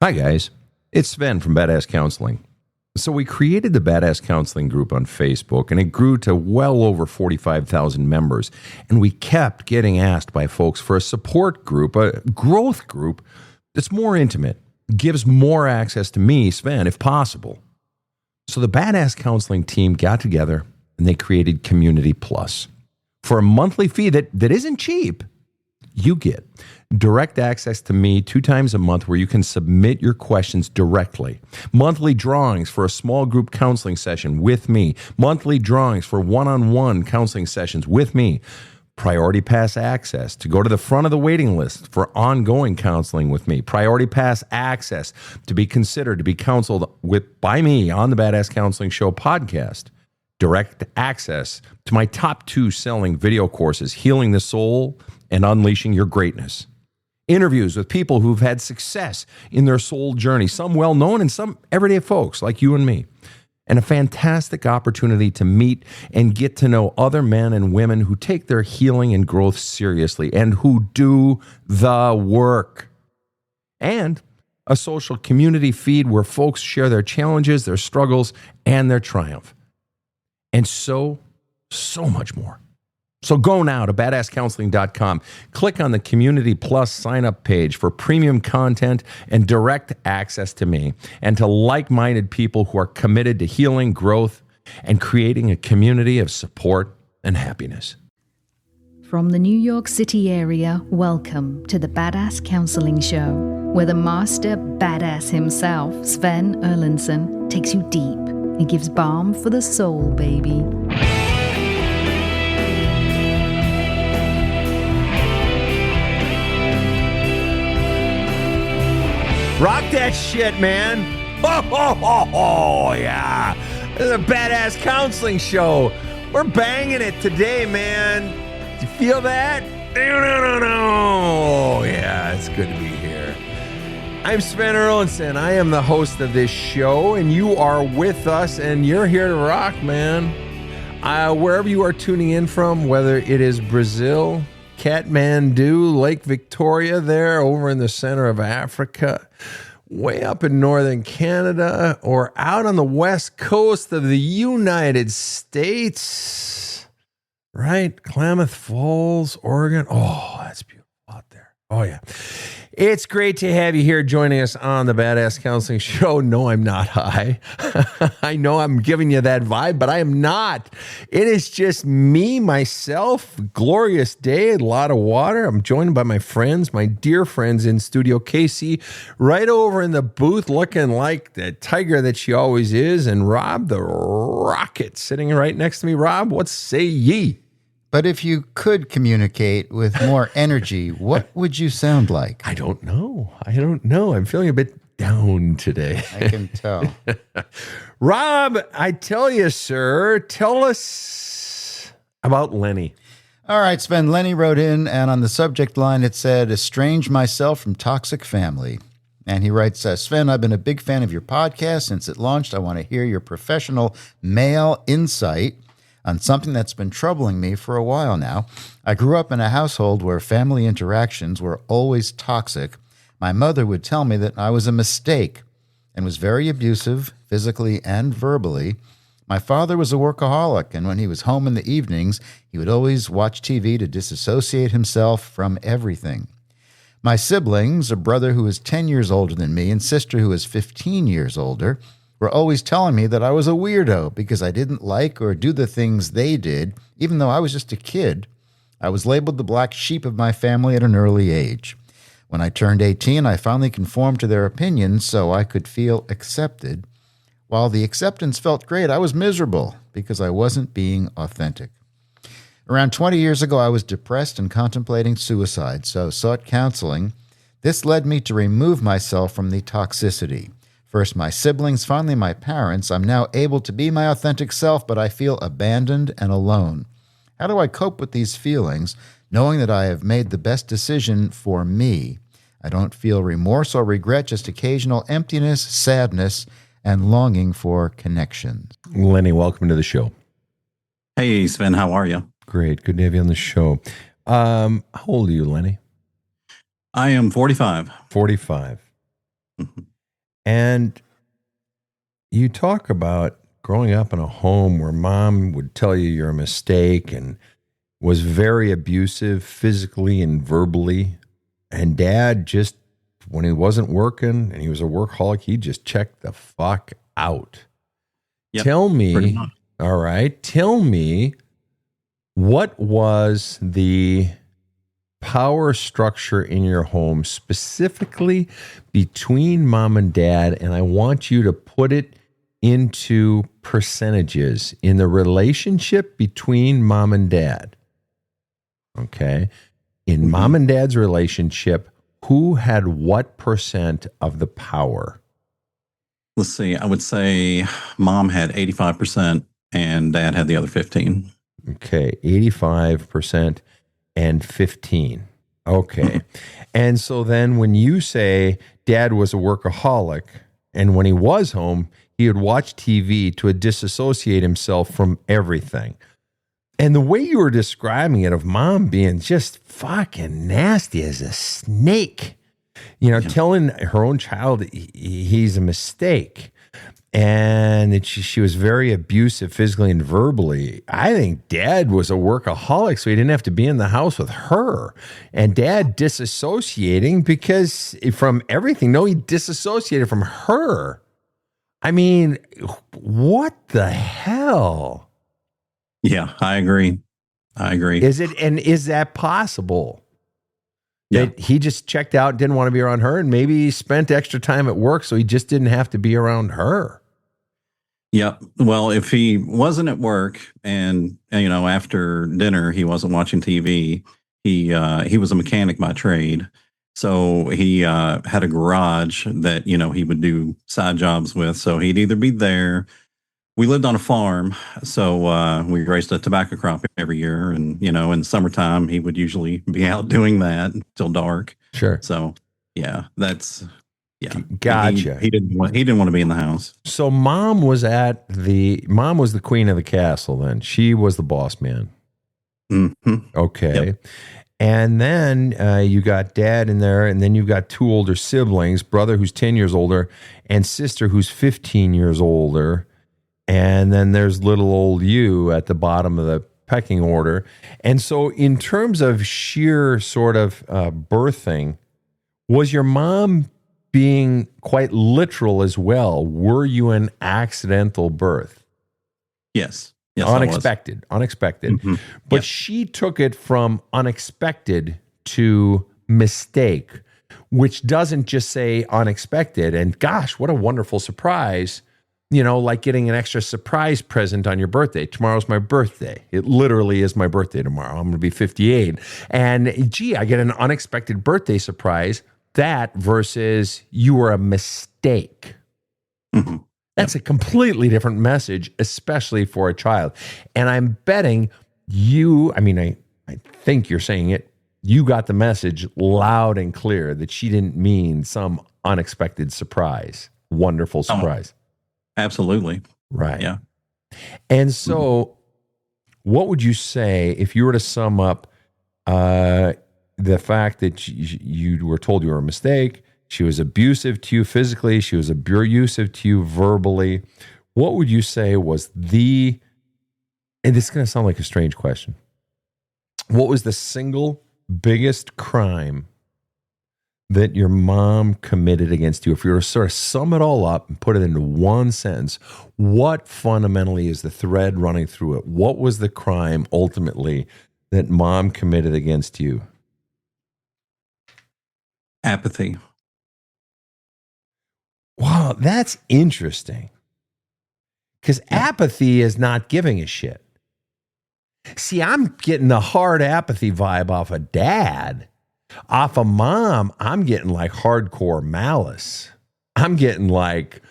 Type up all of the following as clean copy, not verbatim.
Hi, guys. It's Sven from Badass Counseling. So we created the Badass Counseling group on Facebook, and it grew to well over 45,000 members. And we kept getting asked by folks for a support group, a growth group that's more intimate, gives more access to me, Sven, if possible. So the Badass Counseling team got together, and they created Community Plus. For a monthly fee that isn't cheap, you get direct access to me 2 times a month where you can submit your questions directly. Monthly drawings for a small group counseling session with me. Monthly drawings for one-on-one counseling sessions with me. Priority Pass access to go to the front of the waiting list for ongoing counseling with me. Priority Pass access to be considered to be counseled by me on the Badass Counseling Show podcast. Direct access to my top 2 selling video courses, Healing the Soul and Unleashing Your Greatness. Interviews with people who've had success in their soul journey, some well-known and some everyday folks like you and me. And a fantastic opportunity to meet and get to know other men and women who take their healing and growth seriously and who do the work. And a social community feed where folks share their challenges, their struggles, and their triumph. And so much more. So go now to badasscounseling.com. Click on the Community Plus sign-up page for premium content and direct access to me and to like-minded people who are committed to healing, growth, and creating a community of support and happiness. From the New York City area, welcome to the Badass Counseling Show, where the master badass himself, Sven Erlandson, takes you deep and gives balm for the soul, baby. Rock that shit, man. Oh, yeah. This is a Badass Counseling Show. We're banging it today, man. Do you feel that? No. Yeah, it's good to be here. I'm Sven Erlandson. I am the host of this show, and you are with us, and you're here to rock, man. Wherever you are tuning in from, whether it is Brazil, Kathmandu, Lake Victoria there over in the center of Africa, way up in northern Canada, or out on the west coast of the United States, right? Klamath Falls, Oregon. Oh, that's beautiful out there. Oh, yeah. It's great to have you here joining us on the Badass Counseling Show. No, I'm not high. I know I'm giving you that vibe, but I am not. It is just me, myself, glorious day, a lot of water. I'm joined by my friends, my dear friends in studio. Casey, right over in the booth, looking like the tiger that she always is, and Rob, the rocket, sitting right next to me. Rob, what say ye? But if you could communicate with more energy, what would you sound like? I don't know. I'm feeling a bit down today. I can tell. Rob, I tell you, sir, tell us about Lennie. All right, Sven. Lennie wrote in, and on the subject line it said, "Estranged myself from toxic family." And he writes, Sven, I've been a big fan of your podcast since it launched. I want to hear your professional male insight on something that's been troubling me for a while now. I grew up in a household where family interactions were always toxic. My mother would tell me that I was a mistake and was very abusive, physically and verbally. My father was a workaholic, and when he was home in the evenings, he would always watch TV to disassociate himself from everything. My siblings, a brother who is 10 years older than me and sister who is 15 years older, were always telling me that I was a weirdo because I didn't like or do the things they did, even though I was just a kid. I was labeled the black sheep of my family at an early age. When I turned 18, I finally conformed to their opinions so I could feel accepted. While the acceptance felt great, I was miserable because I wasn't being authentic. Around 20 years ago, I was depressed and contemplating suicide, so sought counseling. This led me to remove myself from the toxicity. First my siblings, finally my parents. I'm now able to be my authentic self, but I feel abandoned and alone. How do I cope with these feelings, knowing that I have made the best decision for me? I don't feel remorse or regret, just occasional emptiness, sadness, and longing for connection. Lennie, welcome to the show. Hey, Sven, how are you? Great. Good to have you on the show. How old are you, Lennie? I am 45. 45. And you talk about growing up in a home where mom would tell you you're a mistake and was very abusive physically and verbally. And dad just, when he wasn't working and he was a workaholic, he just checked the fuck out. Yep, Tell pretty me, much. all right, tell me, what was the power structure in your home, specifically between mom and dad? And I want you to put it into percentages in the relationship between mom and dad. Okay. In mom and dad's relationship, who had what percent of the power? Let's see. I would say mom had 85% and dad had the other 15. Okay. 85% and 15. Okay. And so then when you say dad was a workaholic and when he was home, he would watch TV to disassociate himself from everything. And the way you were describing it of mom being just fucking nasty as a snake, telling her own child he's a mistake. And that she was very abusive physically and verbally. I think dad was a workaholic, so he didn't have to be in the house with her. And dad disassociating because from everything. No, he disassociated from her. I mean, what the hell? Yeah, I agree. Is that possible? Yeah. That he just checked out, didn't want to be around her, and maybe he spent extra time at work, so he just didn't have to be around her. Yeah. Well, if he wasn't at work and after dinner he wasn't watching TV, he was a mechanic by trade. So he had a garage that he would do side jobs with. So he'd either be there. We lived on a farm, so we raised a tobacco crop every year, and in summertime he would usually be out doing that until dark. Sure. So yeah, that's. Yeah, gotcha. He didn't want to be in the house. So mom was the queen of the castle. Then she was the boss man. Mm-hmm. Okay, Yep. And then you got dad in there, and then you've got two older siblings: brother who's 10 years older, and sister who's 15 years older. And then there's little old you at the bottom of the pecking order. And so, in terms of sheer sort of birthing, was your mom being quite literal as well? Were you an accidental birth? Yes. Unexpected. Mm-hmm. But Yep. she took it from unexpected to mistake, which doesn't just say unexpected. And gosh, what a wonderful surprise. Like getting an extra surprise present on your birthday. Tomorrow's my birthday. It literally is my birthday tomorrow. I'm going to be 58. And gee, I get an unexpected birthday surprise. That versus you were a mistake. Mm-hmm. That's a completely different message, especially for a child. And I'm betting I think you're saying it, you got the message loud and clear that she didn't mean some unexpected surprise. Wonderful surprise. Absolutely. Right. Yeah. And so what would you say if you were to sum up the fact that you were told you were a mistake, she was abusive to you physically, she was abusive to you verbally, what would you say was and this is going to sound like a strange question, what was the single biggest crime that your mom committed against you? If you were to sort of sum it all up and put it into one sentence, what fundamentally is the thread running through it? What was the crime ultimately that mom committed against you? Apathy. Wow, that's interesting. Because apathy is not giving a shit. See, I'm getting the hard apathy vibe off of dad. Off of mom, I'm getting like hardcore malice. I'm getting like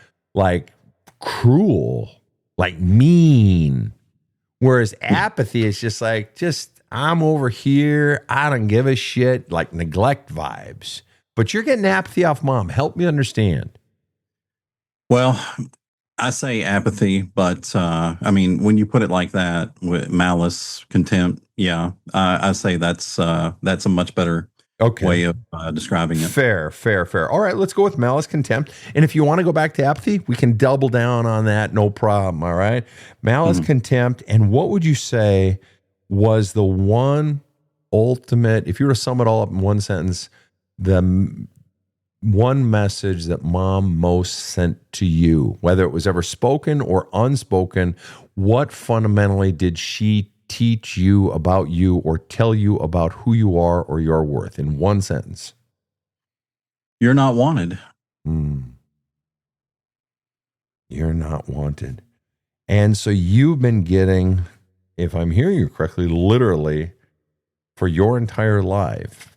cruel, like mean. Whereas apathy is just I'm over here. I don't give a shit, like neglect vibes. But you're getting apathy off mom. Help me understand. Well, I say apathy, but when you put it like that with malice, contempt, I say that's a much better Okay. way of describing it. Fair. All right, let's go with malice, contempt. And if you want to go back to apathy, we can double down on that. No problem. All right. Malice, contempt. And what would you say was the one ultimate, if you were to sum it all up in one sentence, one message that mom most sent to you, whether it was ever spoken or unspoken, what fundamentally did she teach you about you or tell you about who you are or your worth in one sentence? You're not wanted. You're not wanted. And so you've been getting, if I'm hearing you correctly, literally for your entire life,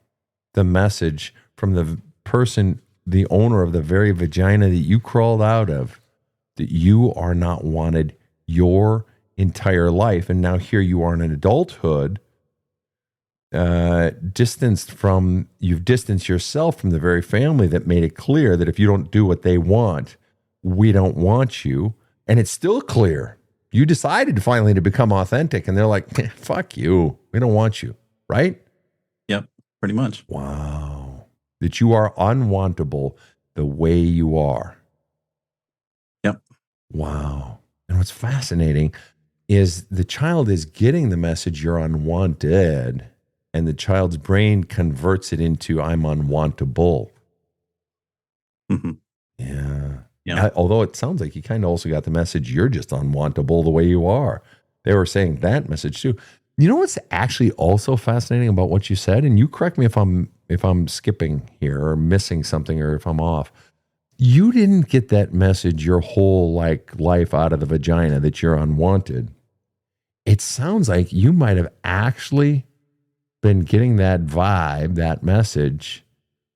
the message from the person, the owner of the very vagina that you crawled out of, that you are not wanted your entire life. And now here you are in adulthood, you've distanced yourself from the very family that made it clear that if you don't do what they want, we don't want you. And it's still clear. You decided finally to become authentic, and they're like, fuck you. We don't want you. Right? Yep, pretty much. Wow. That you are unwantable the way you are. Yep. Wow. And what's fascinating is the child is getting the message you're unwanted, and the child's brain converts it into I'm unwantable. Yeah. Although it sounds like you kind of also got the message you're just unwantable the way you are. They were saying that message too. You know what's actually also fascinating about what you said, and you correct me if I'm skipping here or missing something or if I'm off. You didn't get that message your whole life out of the vagina that you're unwanted. It sounds like you might have actually been getting that vibe, that message,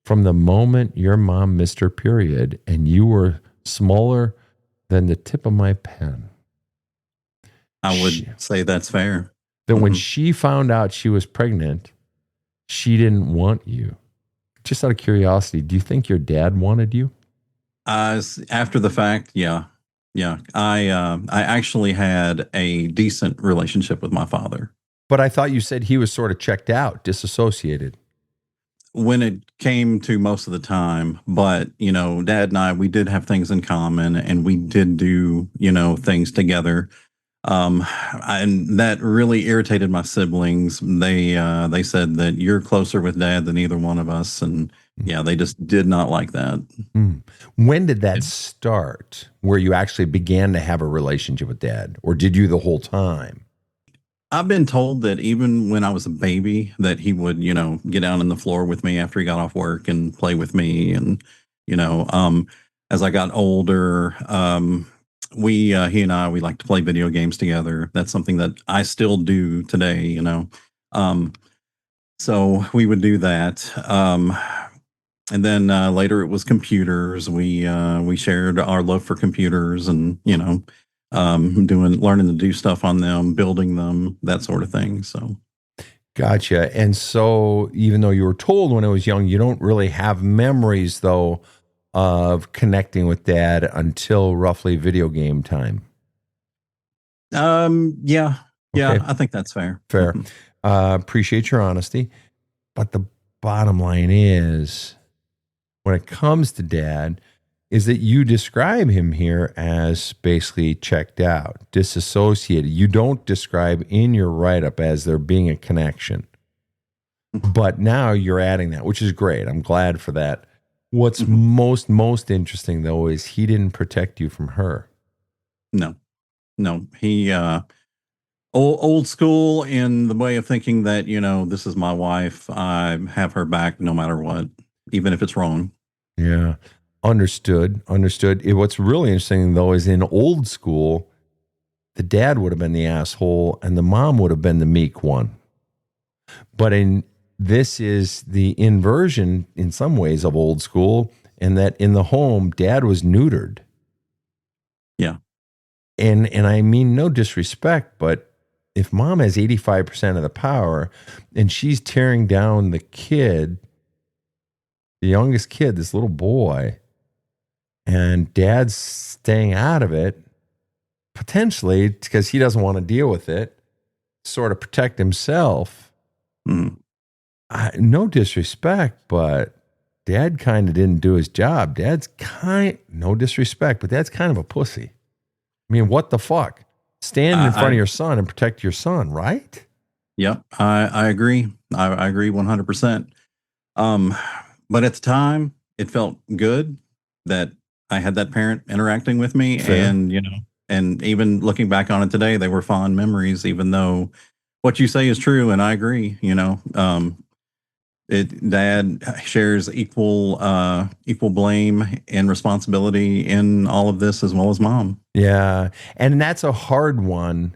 from the moment your mom missed her period and you were smaller than the tip of my pen. I would say that's fair. That when she found out she was pregnant, she didn't want you. Just out of curiosity, do you think your dad wanted you? After the fact, yeah. I actually had a decent relationship with my father. But I thought you said he was sort of checked out, disassociated. When it came to most of the time, but, Dad and I, we did have things in common, and we did do, things together. And that really irritated my siblings. They said that you're closer with Dad than either one of us. And yeah, they just did not like that. When did that start, where you actually began to have a relationship with Dad? Or did you the whole time? I've been told that even when I was a baby that he would, get down on the floor with me after he got off work and play with me. And, as I got older, he and I, we like to play video games together. That's something that I still do today, so we would do that. And then later it was computers. We shared our love for computers and, learning to do stuff on them, building them, that sort of thing. So. Gotcha. And so even though you were told when I was young, you don't really have memories though of connecting with Dad until roughly video game time. Yeah. Okay. I think that's fair. Fair. Appreciate your honesty. But the bottom line is, when it comes to Dad, is that you describe him here as basically checked out, disassociated. You don't describe in your write-up as there being a connection. But now you're adding that, which is great. I'm glad for that. What's most interesting, though, is he didn't protect you from her. No. He old school in the way of thinking that, this is my wife. I have her back no matter what, even if it's wrong. Yeah. Understood. What's really interesting, though, is in old school, the dad would have been the asshole and the mom would have been the meek one. But this is the inversion in some ways of old school, and that in the home, Dad was neutered. Yeah. And I mean no disrespect, but if mom has 85% of the power and she's tearing down the kid, the youngest kid, this little boy, and Dad's staying out of it, potentially because he doesn't want to deal with it, sort of protect himself. No disrespect, but Dad kind of didn't do his job. No disrespect, but Dad's kind of a pussy. I mean, what the fuck? Stand in front of your son and protect your son, right? Yep, I agree. I agree 100%. But at the time, it felt good that I had that parent interacting with me. Fair. And, and even looking back on it today, they were fond memories, even though what you say is true. And I agree, dad shares equal blame and responsibility in all of this as well as mom. Yeah. And that's a hard one.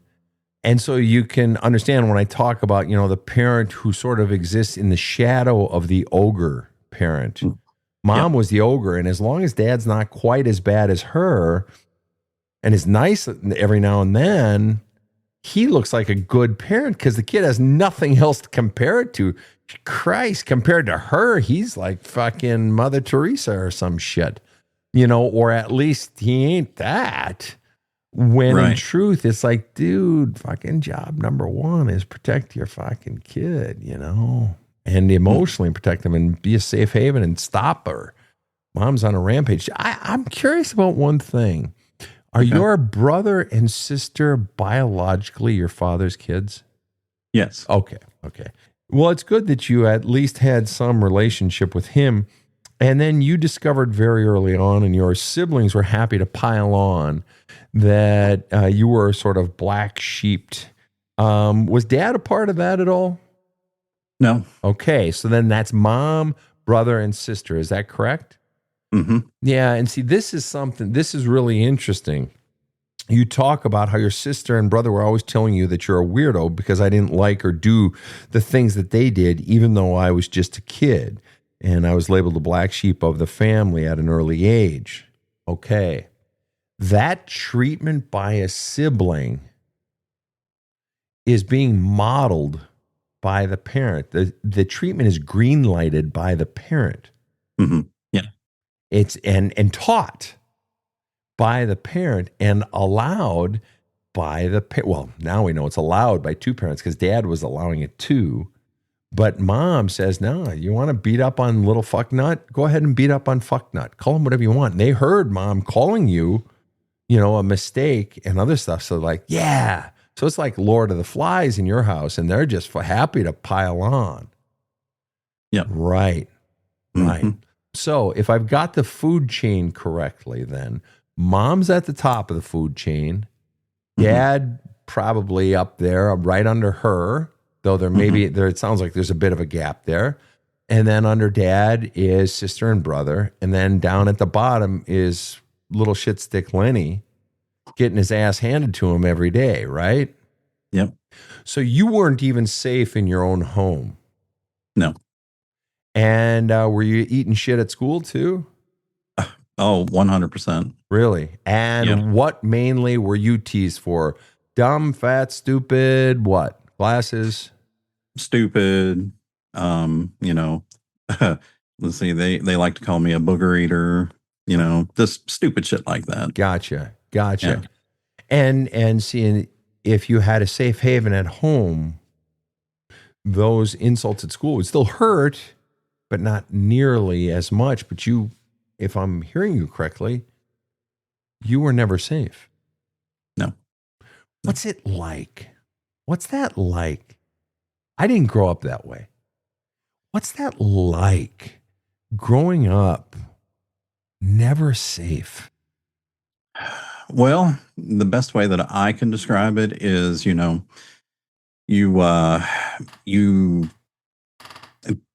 And so you can understand when I talk about, the parent who sort of exists in the shadow of the ogre parent. Mom was the ogre. And as long as dad's not quite as bad as her and is nice every now and then, he looks like a good parent because the kid has nothing else to compare it to. Christ, compared to her, he's like fucking Mother Teresa or some shit, or at least he ain't that. When in truth, it's like, dude, fucking job number one is protect your fucking kid, and emotionally protect them and be a safe haven and stop her. Mom's on a rampage. I'm curious about one thing. Are your brother and sister biologically your father's kids? Yes. Okay. Well, it's good that you at least had some relationship with him. And then you discovered very early on, and your siblings were happy to pile on, that you were sort of black sheeped. Was dad a part of that at all? No. Okay. So then that's mom, brother, and sister. Is that correct? Mm-hmm. Yeah. And see, this is really interesting. You talk about how your sister and brother were always telling you that you're a weirdo because I didn't like or do the things that they did, even though I was just a kid. And I was labeled the black sheep of the family at an early age. Okay. That treatment by a sibling is being modeled by the parent. The treatment is green lighted by the parent. Mm-hmm. Yeah. It's and taught by the parent and allowed by the parent. Well, now we know it's allowed by two parents because dad was allowing it too. But mom says, no, you want to beat up on little fucknut? Go ahead and beat up on fucknut. Call him whatever you want. And they heard mom calling you, a mistake and other stuff. So like, yeah. So it's like Lord of the Flies in your house, and they're just happy to pile on. Yeah. Right. Mm-hmm. So if I've got the food chain correctly, then mom's at the top of the food chain. Dad probably up there, right under her. Though there may be there, it sounds like there's a bit of a gap there. And then under dad is sister and brother. And then down at the bottom is little shit stick Lennie getting his ass handed to him every day, right? Yep. So you weren't even safe in your own home. No. And were you eating shit at school too? Oh, 100%. Really? And what mainly were you teased for? Dumb, fat, stupid, what? Glasses? Stupid. Let's see, they like to call me a booger eater, just stupid shit like that. Gotcha. Yeah. And seeing if you had a safe haven at home, those insults at school would still hurt, but not nearly as much. But you, if I'm hearing you correctly, you were never safe. No. What's it like? What's that like? I didn't grow up that way. What's that like? Growing up, never safe. Well, the best way that I can describe it is, you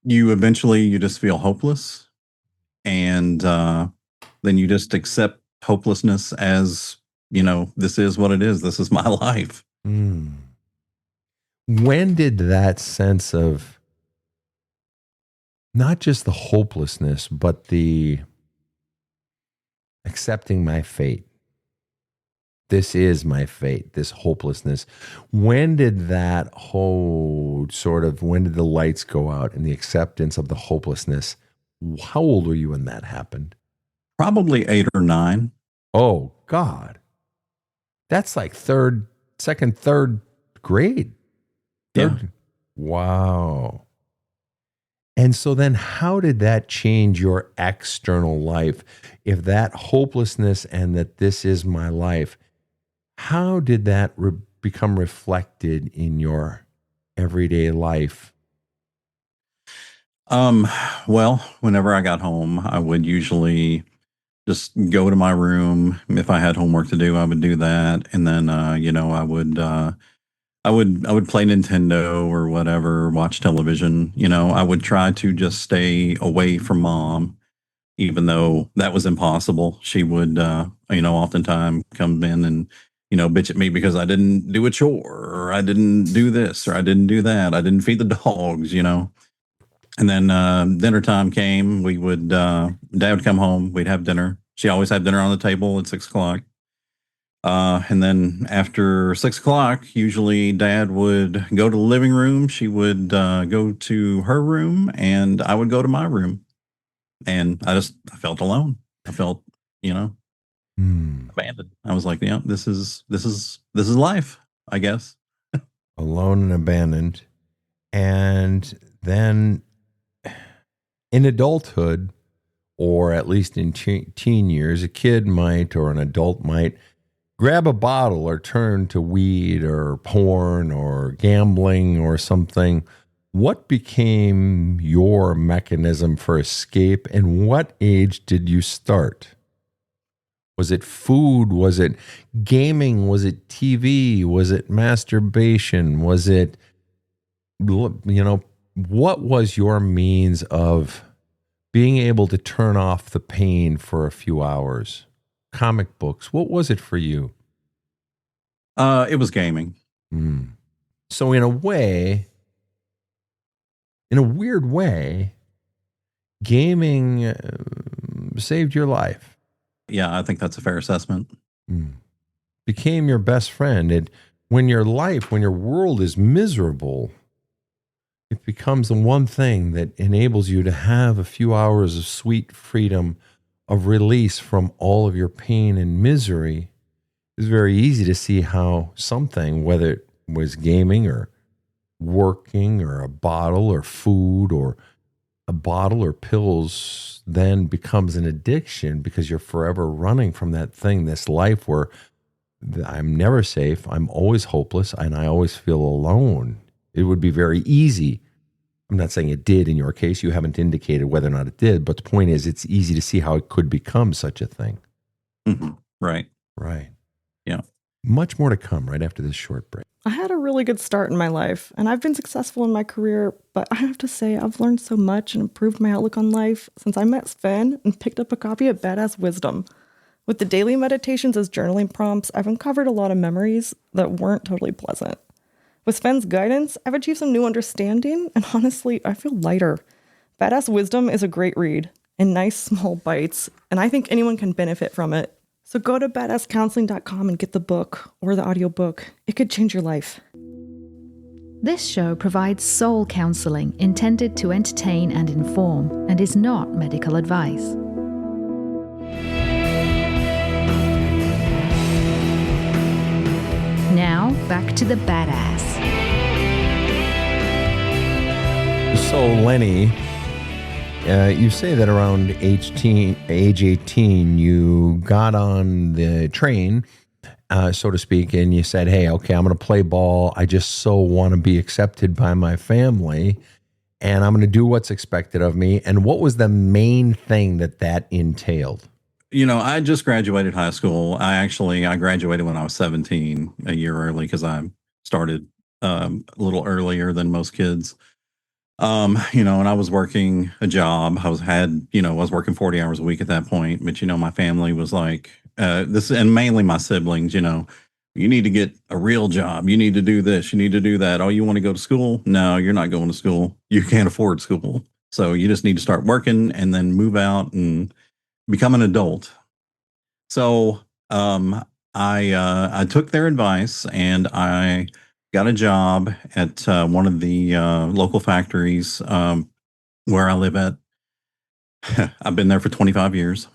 eventually you just feel hopeless, and then you just accept hopelessness as, this is what it is. This is my life. When did that sense of not just the hopelessness, but the accepting my fate? This is my fate, this hopelessness. When did that when did the lights go out and the acceptance of the hopelessness? How old were you when that happened? Probably 8 or 9. Oh, God. That's like third grade. Yeah. Wow. And so then how did that change your external life? If that hopelessness and that this is my life, how did that become reflected in your everyday life? Um, well, whenever I got home, I would usually just go to my room. If I had homework to do, I would do that. And then, I would play Nintendo or whatever, watch television. I would try to just stay away from mom, even though that was impossible. She would, oftentimes come in and, bitch at me because I didn't do a chore or I didn't do this or I didn't do that. I didn't feed the dogs. And then dinner time came. Dad would come home. We'd have dinner. She always had dinner on the table at 6 o'clock. And then after 6 o'clock, usually Dad would go to the living room. She would go to her room, and I would go to my room. And I felt alone. I felt, abandoned. I was like, yeah, this is life, I guess. Alone and abandoned. And then in adulthood, or at least in teen years, a kid might or an adult might grab a bottle or turn to weed or porn or gambling or something. What became your mechanism for escape, and what age did you start? Was it food? Was it gaming? Was it TV? Was it masturbation? Was it, what was your means of being able to turn off the pain for a few hours? Comic books. What was it for you? It was gaming. So in a weird way, gaming saved your life. Yeah, I think that's a fair assessment. Became your best friend. When your world is miserable, it becomes the one thing that enables you to have a few hours of sweet freedom, of release from all of your pain and misery. It's very easy to see how something, whether it was gaming or working or a bottle or food or a bottle or pills, then becomes an addiction because you're forever running from that thing, this life where I'm never safe, I'm always hopeless, and I always feel alone. It would be very easy. I'm not saying it did in your case. You haven't indicated whether or not it did, but the point is it's easy to see how it could become such a thing. Mm-hmm. Right. Right. Yeah. Much more to come right after this short break. I had a really good start in my life, and I've been successful in my career, but I have to say I've learned so much and improved my outlook on life since I met Sven and picked up a copy of Badass Wisdom. With the daily meditations as journaling prompts, I've uncovered a lot of memories that weren't totally pleasant. With Sven's guidance, I've achieved some new understanding, and honestly, I feel lighter. Badass Wisdom is a great read, in nice small bites, and I think anyone can benefit from it. So go to badasscounseling.com and get the book or the audiobook. It could change your life. This show provides soul counseling intended to entertain and inform and is not medical advice. Now, back to the badass. So, Lennie, you say that around age 18, you got on the train, so to speak, and you said, hey, okay, I'm going to play ball. I just so want to be accepted by my family, and I'm going to do what's expected of me. And what was the main thing that entailed? I just graduated high school. I graduated when I was 17, a year early, because I started a little earlier than most kids. And I was working a job. I was working 40 hours a week at that point. But, my family was like, and mainly my siblings, you need to get a real job. You need to do this. You need to do that. Oh, you want to go to school? No, you're not going to school. You can't afford school. So you just need to start working and then move out and become an adult. So I took their advice and I got a job at one of the local factories where I live at. I've been there for 25 years.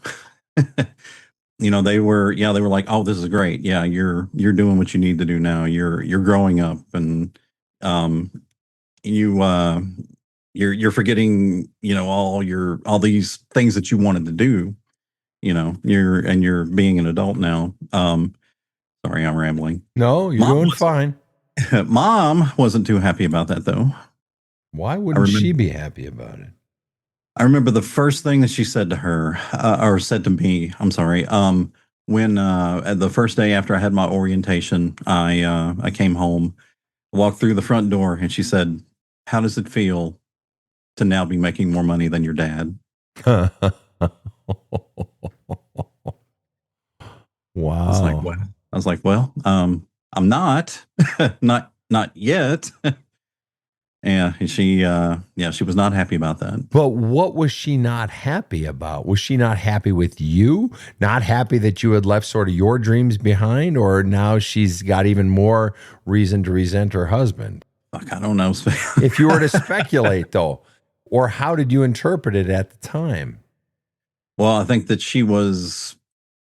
They were like, oh, this is great. Yeah, you're doing what you need to do now. You're growing up, and you you're forgetting, all these things that you wanted to do. You're being an adult now. Sorry, I'm rambling. No, you're Mom doing was- fine. Mom wasn't too happy about that, though. Why wouldn't she be happy about it? I remember the first thing that she said to her, or said to me, I'm sorry, when the first day after I had my orientation, I came home, walked through the front door, and she said, "How does it feel to now be making more money than your dad?" Wow. I was like, well, I'm not, not yet. Yeah, she was not happy about that. But what was she not happy about? Was she not happy with you? Not happy that you had left sort of your dreams behind? Or now she's got even more reason to resent her husband? Fuck, I don't know. If you were to speculate, though, or how did you interpret it at the time? Well, I think that she was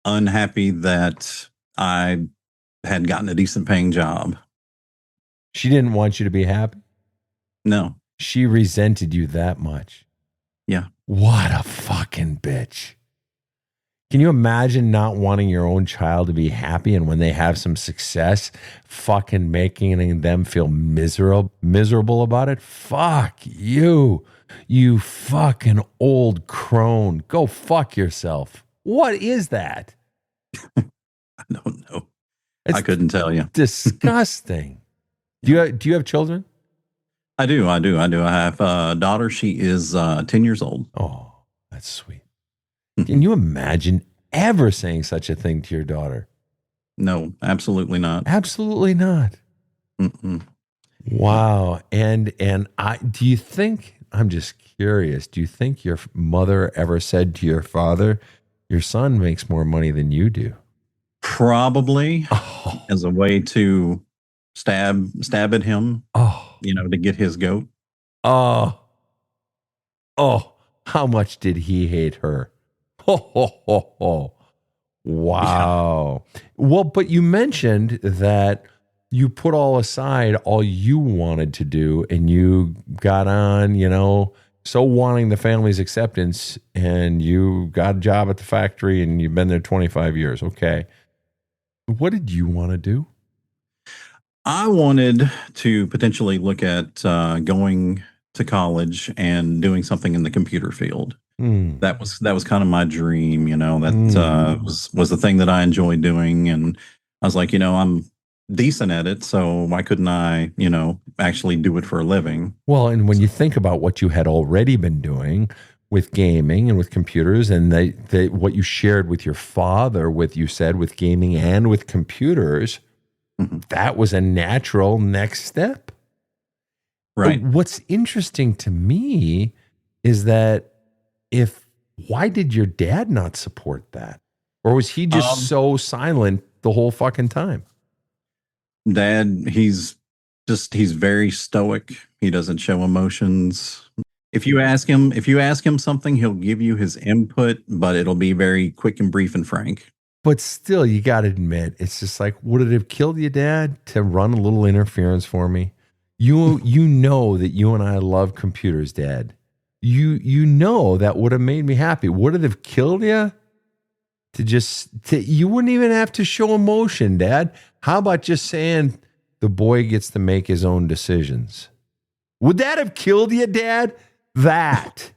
unhappy that I had gotten a decent paying job. She didn't want you to be happy? No. She resented you that much? Yeah. What a fucking bitch. Can you imagine not wanting your own child to be happy, and when they have some success, fucking making them feel miserable about it? Fuck you. You fucking old crone. Go fuck yourself. What is that? I don't know. It's I couldn't tell you. Disgusting. Do you have children? I do. I have a daughter. She is 10 years old. Oh, that's sweet. Can you imagine ever saying such a thing to your daughter? No, absolutely not. Absolutely not. Mm-mm. Wow. And do you think, I'm just curious, do you think your mother ever said to your father, your son makes more money than you do? Probably as a way to stab at him, to get his goat. Oh, how much did he hate her? Wow. Yeah. Well, but you mentioned that you put all aside all you wanted to do, and you got on, so wanting the family's acceptance, and you got a job at the factory, and you've been there 25 years. Okay. What did you want to do? I wanted to potentially look at going to college and doing something in the computer field. That was kind of my dream, that was the thing that I enjoyed doing. And I was like, I'm decent at it, so why couldn't I, actually do it for a living? Well, and when you think about what you had already been doing with gaming and with computers, and what you shared with your father, with gaming and with computers, that was a natural next step. Right. But what's interesting to me is that why did your dad not support that? Or was he just so silent the whole fucking time? Dad, he's very stoic. He doesn't show emotions. If you ask him something, he'll give you his input, but it'll be very quick and brief and frank. But still, you got to admit, it's just like, would it have killed you, Dad, to run a little interference for me? You know that you and I love computers, Dad. You know that would have made me happy. Would it have killed you? You wouldn't even have to show emotion, Dad. How about just saying the boy gets to make his own decisions? Would that have killed you, Dad? That.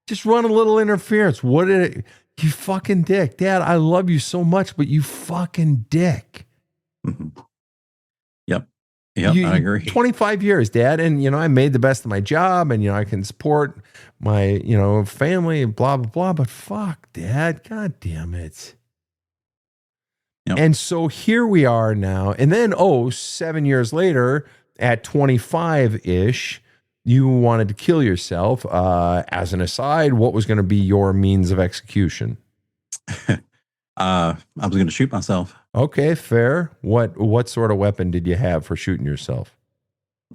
Just run a little interference. You fucking dick. Dad, I love you so much, but you fucking dick. Mm-hmm. Yep, I agree. 25 years, Dad. And, I made the best of my job, and, I can support my, family and blah, blah, blah. But fuck, Dad. God damn it. Yep. And so here we are now. And then, 7 years later, at 25-ish, you wanted to kill yourself. As an aside, what was going to be your means of execution? I was going to shoot myself. Okay, fair. What sort of weapon did you have for shooting yourself?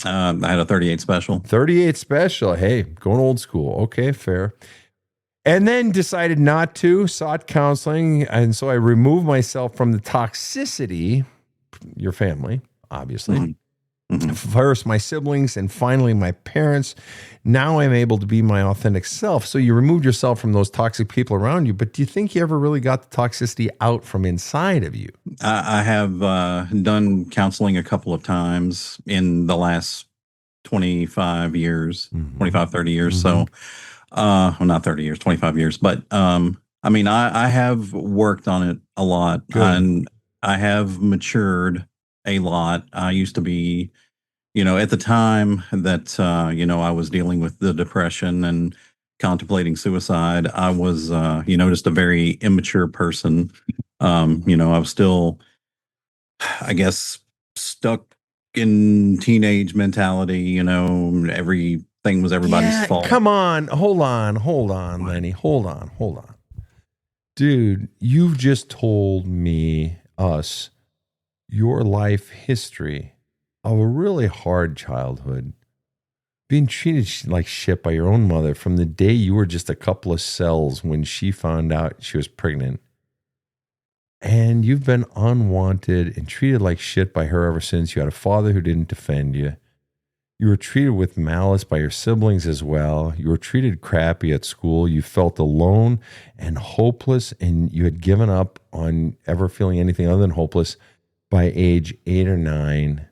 I had a 38 special. 38 special. Hey, going old school. Okay, fair. And then decided not to, sought counseling. And so I removed myself from the toxicity, your family, obviously. First, my siblings, and finally, my parents. Now I'm able to be my authentic self. So you removed yourself from those toxic people around you, but do you think you ever really got the toxicity out from inside of you? I have done counseling a couple of times in the last 25 years, 25, 30 years. So, well, not 30 years, 25 years. But I mean, I have worked on it a lot. Good. And I have matured a lot. I used to be, at the time that, I was dealing with the depression and contemplating suicide, I was, just a very immature person. I was still, I guess, stuck in teenage mentality, everything was everybody's fault. Come on. Hold on, Lennie. Hold on. Dude, you've just told us, your life history of a really hard childhood, being treated like shit by your own mother from the day you were just a couple of cells when she found out she was pregnant. And you've been unwanted and treated like shit by her ever since. You had a father who didn't defend you. You were treated with malice by your siblings as well. You were treated crappy at school. You felt alone and hopeless, and you had given up on ever feeling anything other than hopeless by age 8 or 9.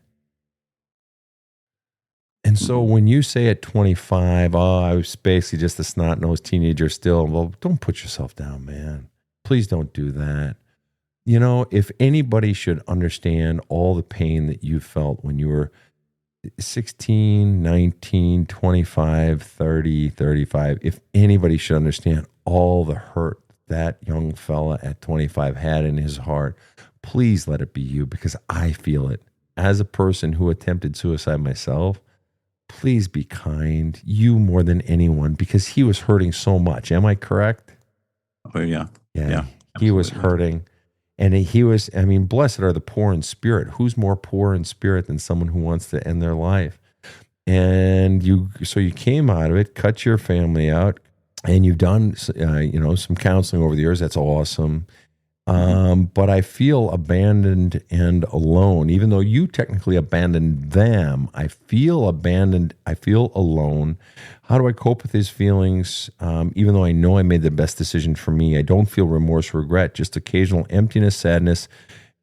And so when you say at 25, I was basically just a snot-nosed teenager still, well, don't put yourself down, man. Please don't do that. If anybody should understand all the pain that you felt when you were 16, 19, 25, 30, 35, if anybody should understand all the hurt that young fella at 25 had in his heart, please let it be you, because I feel it. As a person who attempted suicide myself, please be kind, you more than anyone, because he was hurting so much. Am I correct? Oh, yeah. Yeah. He was hurting. And blessed are the poor in spirit. Who's more poor in spirit than someone who wants to end their life? And so you came out of it, cut your family out, and you've done, some counseling over the years. That's awesome. But I feel abandoned and alone. Even though you technically abandoned them, I feel abandoned. I feel alone. How do I cope with these feelings? Even though I know I made the best decision for me, I don't feel remorse, regret, just occasional emptiness, sadness,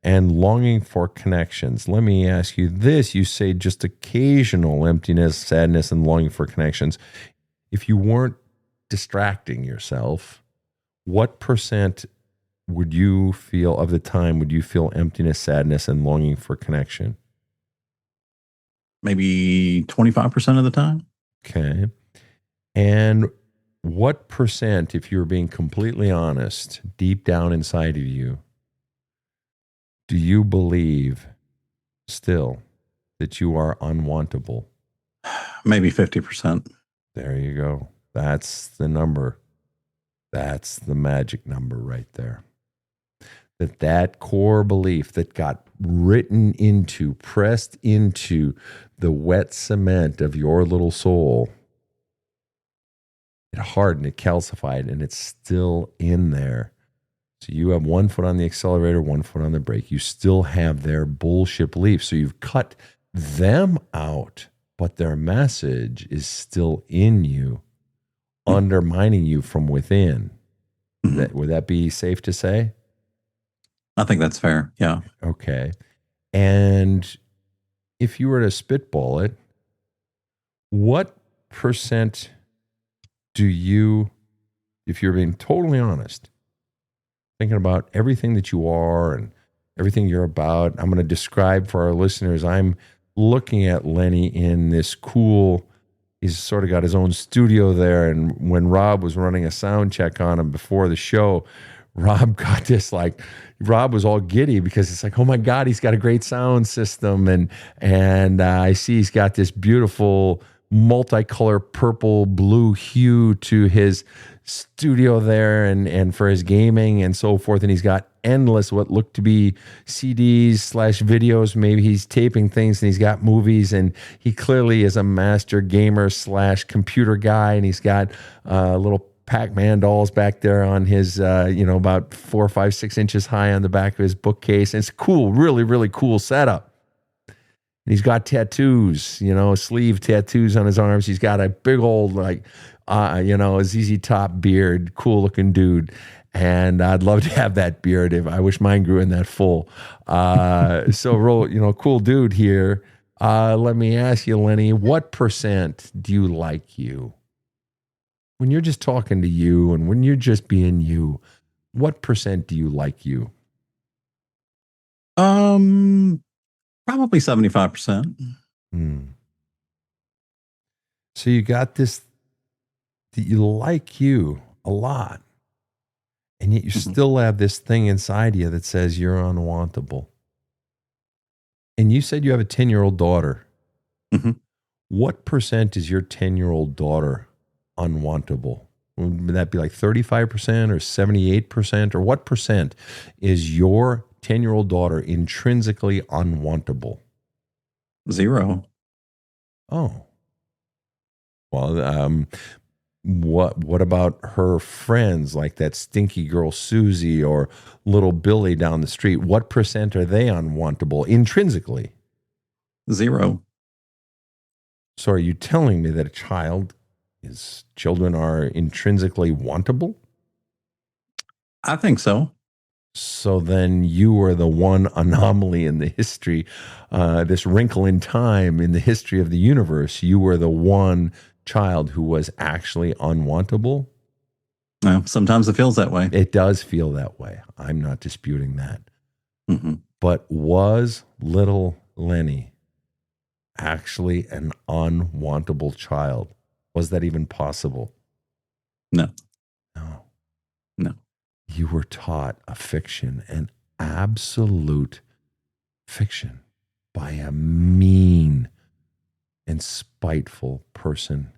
and longing for connections. Let me ask you this. You say just occasional emptiness, sadness, and longing for connections. If you weren't distracting yourself, what percent would you feel of the time, would you feel emptiness, sadness, and longing for connection? Maybe 25% of the time. Okay. And what percent, if you were being completely honest, deep down inside of you, do you believe still that you are unwantable? Maybe 50%. There you go. That's the number. That's the magic number right there. That core belief that got pressed into the wet cement of your little soul, it hardened, it calcified, and it's still in there. So you have 1 foot on the accelerator, 1 foot on the brake. You still have their bullshit beliefs. So you've cut them out, but their message is still in you, undermining you from within. Would that be safe to say? I think that's fair. Yeah. Okay. And if you were to spitball it, what percent do you, if you're being totally honest, thinking about everything that you are and everything you're about, I'm going to describe for our listeners, I'm looking at Lennie in this cool, he's sort of got his own studio there. And when Rob was running a sound check on him before the show, Rob was all giddy because it's like, oh my God, he's got a great sound system. And I see he's got this beautiful multicolor purple blue hue to his studio there and for his gaming and so forth. And he's got endless what look to be CDs/videos. Maybe he's taping things and he's got movies, and he clearly is a master gamer/computer guy. And he's got little Pac-Man dolls back there on his, about 4, 5, 6 inches high on the back of his bookcase. And it's cool, really, really cool setup. And he's got tattoos, sleeve tattoos on his arms. He's got a big old, a ZZ Top beard, cool looking dude. And I'd love to have that beard. I wish mine grew in that full. Cool dude here. Let me ask you, Lennie, what percent do you like you? When you're just talking to you and when you're just being you, what percent do you like you? Probably 75%. So you got this, that you like you a lot, and yet you still have this thing inside you that says you're unwantable. And you said you have a 10-year-old daughter. Mm-hmm. What percent is your 10-year-old daughter unwantable? Would that be like 35% or 78%? Or what percent is your 10-year-old daughter intrinsically unwantable? 0. Oh. Well, what about her friends, like that stinky girl Susie or little Billy down the street? What percent are they unwantable intrinsically? 0. So are you telling me that children are intrinsically wantable? I think so. So then you are the one anomaly in the history, this wrinkle in time in the history of the universe. You were the one child who was actually unwantable. Well, sometimes it feels that way. It does feel that way. I'm not disputing that. Mm-hmm. But was little Lennie actually an unwantable child? Was that even possible? No. No. You were taught a fiction, an absolute fiction, by a mean and spiteful person,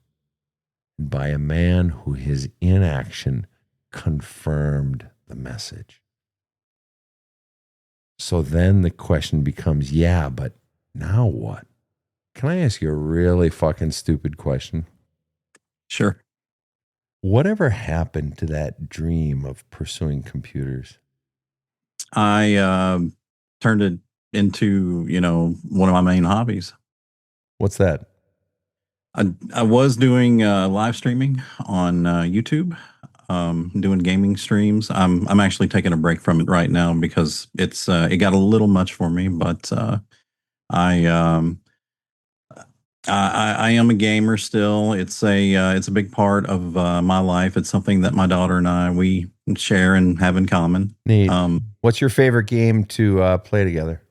and by a man who his inaction confirmed the message. So then the question becomes, yeah, but now what? Can I ask you a really fucking stupid question? Sure. Whatever happened to that dream of pursuing computers? I turned it into, one of my main hobbies. What's that? I was doing live streaming on YouTube, doing gaming streams. I'm actually taking a break from it right now because it got a little much for me. But I am a gamer still. It's a big part of my life. It's something that my daughter and we share and have in common. Neat. What's your favorite game to play together?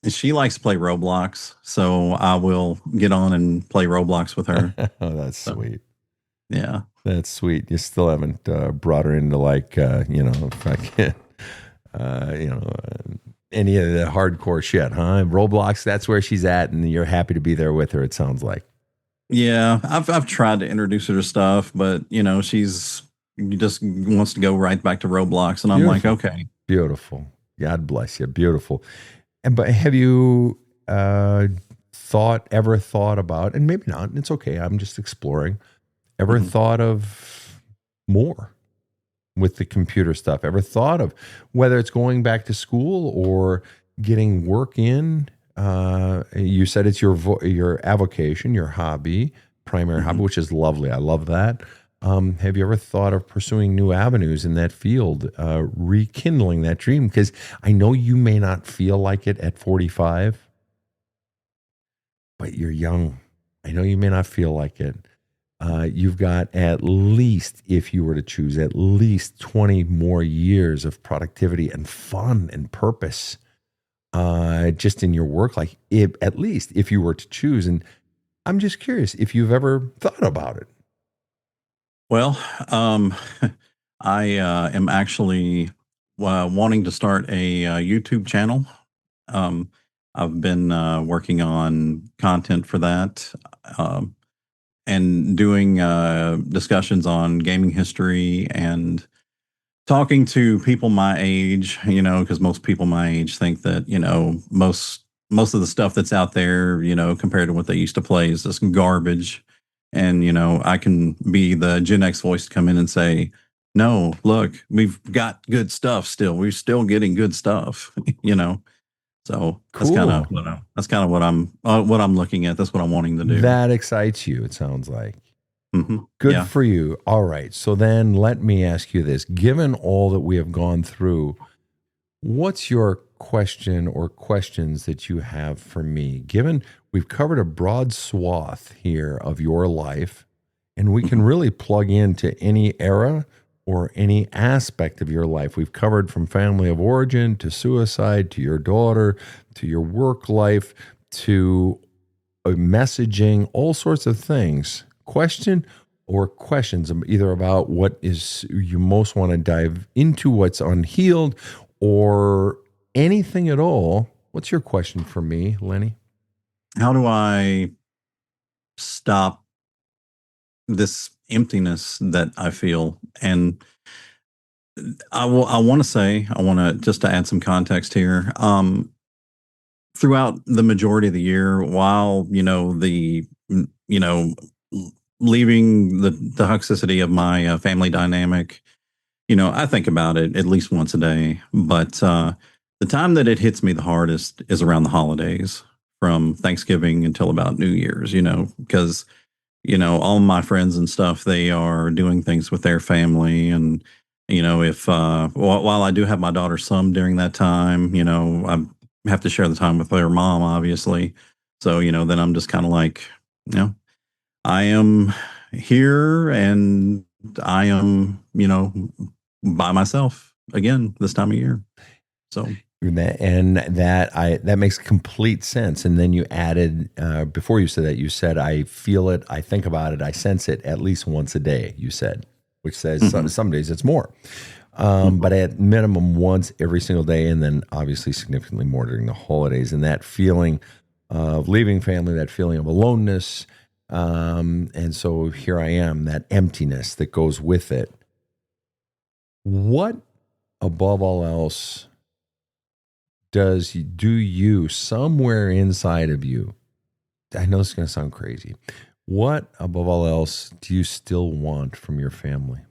She likes to play Roblox, so I will get on and play Roblox with her. Oh, that's sweet. Yeah, that's sweet. You still haven't brought her into any of the hardcore shit, huh? Roblox, that's where she's at, and you're happy to be there with her, it sounds like. Yeah, I've tried to introduce her to stuff, but she just wants to go right back to Roblox, and I'm like, okay. Beautiful. God bless you. Beautiful. But have you ever thought about, and maybe not, it's okay, I'm just exploring, ever thought of more with the computer stuff? Ever thought of whether it's going back to school or getting work in? You said it's your avocation, your hobby, primary hobby, which is lovely. I love that. Have you ever thought of pursuing new avenues in that field, rekindling that dream? Because I know you may not feel like it at 45, but you're young. I know you may not feel like it. You've got at least, if you were to choose, at least 20 more years of productivity and fun and purpose just in your work, at least if you were to choose. And I'm just curious if you've ever thought about it. Well, I am actually wanting to start a YouTube channel. I've been working on content for that and doing discussions on gaming history and talking to people my age, because most people my age think that, most of the stuff that's out there, compared to what they used to play is just garbage. And, I can be the Gen X voice to come in and say, no, look, we've got good stuff still. We're still getting good stuff, So Cool. that's kind of what I'm looking at. That's what I'm wanting to do. That excites you, it sounds like. Mm-hmm. Good Yeah. for you. All right. So then let me ask you this. Given all that we have gone through, what's your question or questions that you have for me? Given we've covered a broad swath here of your life, and we can really plug into any era or any aspect of your life. We've covered from family of origin to suicide to your daughter to your work life to messaging, all sorts of things. Question or questions either about what is you most want to dive into, what's unhealed, or anything at all. What's your question for me, Lennie? How do I stop this emptiness that I feel? And I want to just to add some context here. Throughout the majority of the year, while leaving the toxicity of my family dynamic, I think about it at least once a day. But the time that it hits me the hardest is around the holidays, from Thanksgiving until about New Year's. Because all my friends and stuff, they are doing things with their family, and if while I do have my daughter some during that time, I have to share the time with their mom, obviously. So then I'm just kind of like, I am here, and I am by myself again this time of year. So that makes complete sense. And then you added before you said that, you said I feel it, I think about it, I sense it at least once a day. You said, which says some days it's more, but at minimum once every single day, and then obviously significantly more during the holidays. And that feeling of leaving family, that feeling of aloneness, and so here I am, that emptiness that goes with it. What above all else do you somewhere inside of you, I know it's going to sound crazy, what above all else do you still want from your family?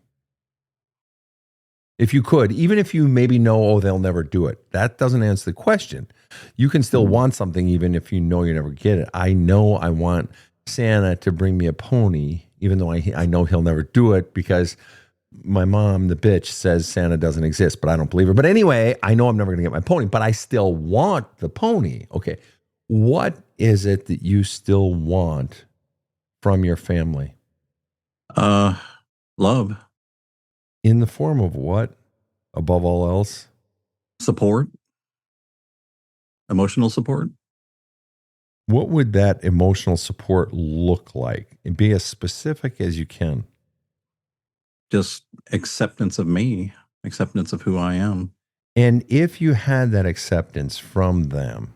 If you could, even if you maybe know, they'll never do it, that doesn't answer the question. You can still want something even if you know you never get it. I know I want Santa to bring me a pony, even though I know he'll never do it because my mom, the bitch, says Santa doesn't exist, but I don't believe her. But anyway, I know I'm never going to get my pony, but I still want the pony. Okay. What is it that you still want from your family? Love. In the form of what, above all else? Support. Emotional support. What would that emotional support look like? And be as specific as you can. Just acceptance of me, acceptance of who I am. And if you had that acceptance from them,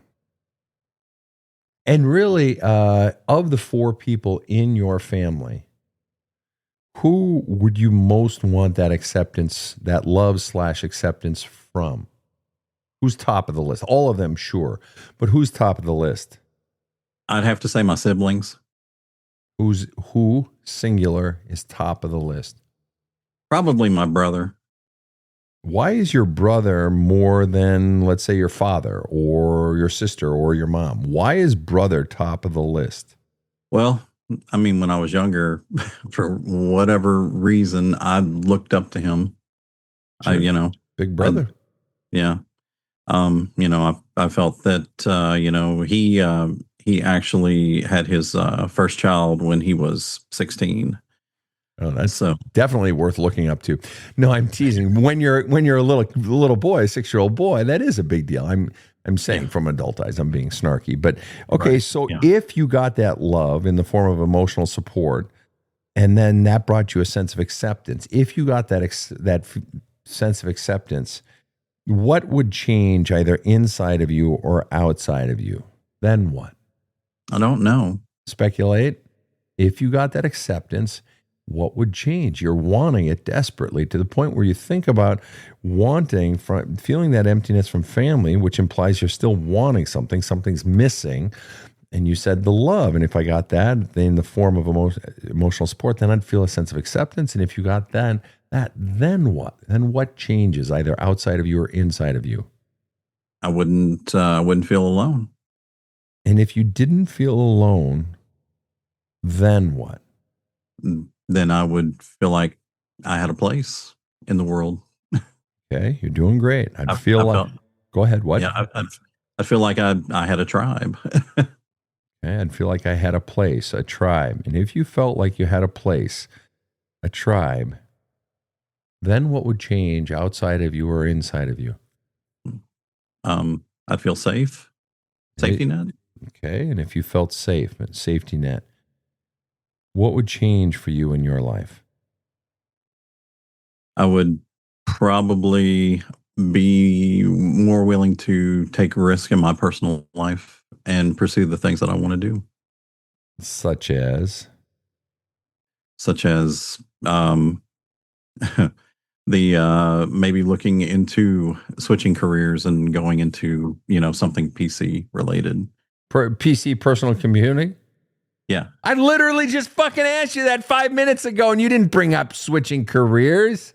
and really of the four people in your family, who would you most want that acceptance, that love/acceptance from? Who's top of the list? All of them, sure. But who's top of the list? I'd have to say my siblings. Who, singular, is top of the list? Probably my brother. Why is your brother more than, let's say, your father or your sister or your mom? Why is brother top of the list? Well, I mean, when I was younger, for whatever reason, I looked up to him. Sure. Big brother. I felt that, he actually had his first child when he was 16. Oh, that's definitely worth looking up to. No, I'm teasing. When you're a little boy, a 6-year-old boy, that is a big deal. I'm saying from adult eyes, I'm being snarky. But okay, right. So if you got that love in the form of emotional support, and then that brought you a sense of acceptance, if you got that sense of acceptance, what would change either inside of you or outside of you? Then what? I don't know. Speculate. If you got that acceptance, what would change? You're wanting it desperately to the point where you think about feeling that emptiness from family, which implies you're still wanting something's missing. And you said the love. And if I got that in the form of emotional support, then I'd feel a sense of acceptance. And if you got that, then what? Then what changes either outside of you or inside of you? I wouldn't feel alone. And if you didn't feel alone, then what? Then I would feel like I had a place in the world. Okay, you're doing great. I felt, Go ahead. What? yeah, I feel like I had a tribe. Okay, I'd feel like I had a place, a tribe. And if you felt like you had a place, a tribe, then what would change outside of you or inside of you? I'd feel safe, safety net. Okay, and if you felt safe, a safety net, what would change for you in your life? I would probably be more willing to take risk in my personal life and pursue the things that I want to do, Such as, such as the maybe looking into switching careers and going into something PC related. PC, personal computing? Yeah, I literally just fucking asked you that 5 minutes ago and you didn't bring up switching careers.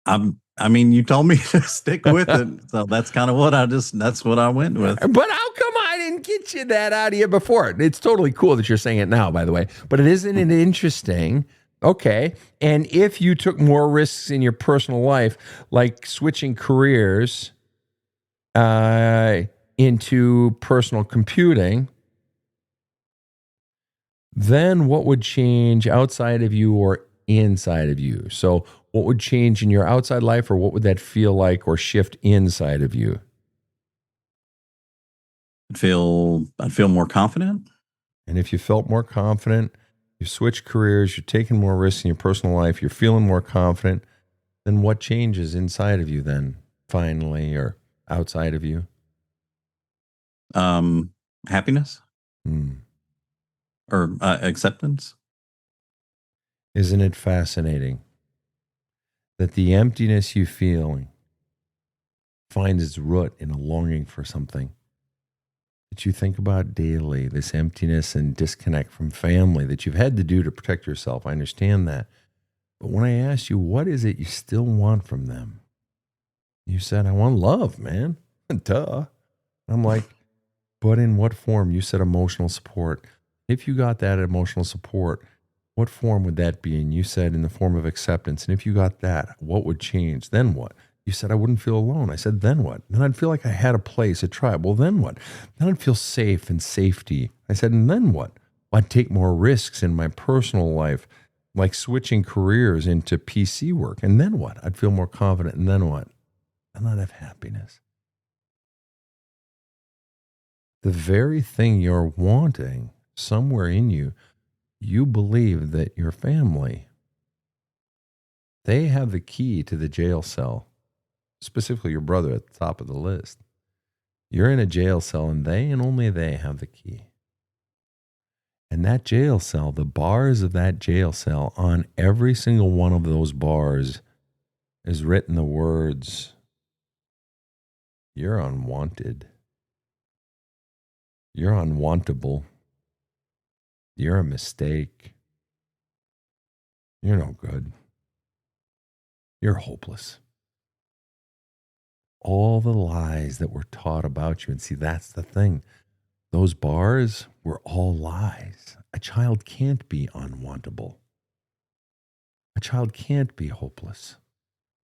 I mean, you told me to stick with it, so that's kind of that's what I went with. But how come I didn't get you that out of you before? It's totally cool that you're saying it now, by the way. But isn't it interesting? Okay. And if you took more risks in your personal life, like switching careers into personal computing, then what would change outside of you or inside of you? So what would change in your outside life, or what would that feel like or shift inside of you? I'd feel more confident. And if you felt more confident, you switched careers, you're taking more risks in your personal life, you're feeling more confident, then what changes inside of you then, finally, or outside of you? Happiness or acceptance. Isn't it fascinating that the emptiness you feel finds its root in a longing for something that you think about daily, this emptiness and disconnect from family that you've had to do to protect yourself? I understand that. But when I asked you, what is it you still want from them? You said, I want love, man. Duh. I'm like, but in what form? You said emotional support. If you got that emotional support, what form would that be? And you said in the form of acceptance. And if you got that, what would change? Then what? You said I wouldn't feel alone. I said, then what? Then I'd feel like I had a place, a tribe. Well, then what? Then I'd feel safe and safety. I said, and then what? Well, I'd take more risks in my personal life, like switching careers into PC work. And then what? I'd feel more confident. And then what? And I'd have happiness. The very thing you're wanting somewhere in you, you believe that your family, they have the key to the jail cell, specifically your brother at the top of the list. You're in a jail cell and they and only they have the key. And that jail cell, the bars of that jail cell, on every single one of those bars is written the words, you're unwanted. You're unwantable. You're a mistake. You're no good. You're hopeless. All the lies that were taught about you. And see, that's the thing. Those bars were all lies. A child can't be unwantable. A child can't be hopeless.